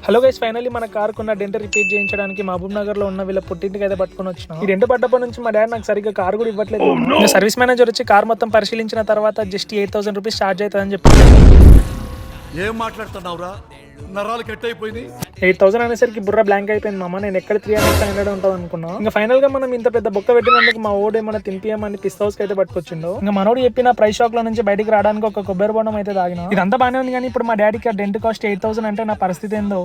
Hello guys, finally మన car కొన్న dent repair చేయించడానికి మహబూబ్ నగర్ లో ఉన్న వీళ్ళ పుట్టింటికి అయితే పట్టుకొని వచ్చినాం. ఈ డెంట్ పడ్డప్పటి నుంచి మా డాడీ నాకు సరిగ్గా కార్ కూడా ఇవ్వట్లేదు. సర్వీస్ మేనేజర్ వచ్చి కార్ మొత్తం పరిశీలించిన తర్వాత జస్ట్ 8,000 రూపీస్ ఛార్జ్ అవుతుందని చెప్పి ఏం మాట్లాడుతున్నావురా? నరాలు కట్ అయిపోయింది. 8,000 అనేసరికి బుర్ర బ్లాంక్ అయిపోయింది. మామ నేను ఎక్కడ 300 ఉంటుంది అనుకున్నాం. ఇంకా ఫైనల్ గా మనం ఇంత పెద్ద బొక్క పెట్టినందుకు మా ఓడి ఏమైనా తినిపియమని పిస్తా హౌస్ కి అయితే పట్టుకొచ్చిండు. ఇంకా మనోడు చెప్పిన ప్రైస్ షాక్ లో నుంచి బయటికి రావడానికి ఒక కొబ్బరి బొండం అయితే తాగినా. ఇదంతా బాగానే ఉంది, కానీ ఇప్పుడు మా డాడీకి ఆ డెంట్ కాస్ట్ 8,000 అంటే నా పరిస్థితి ఏందో.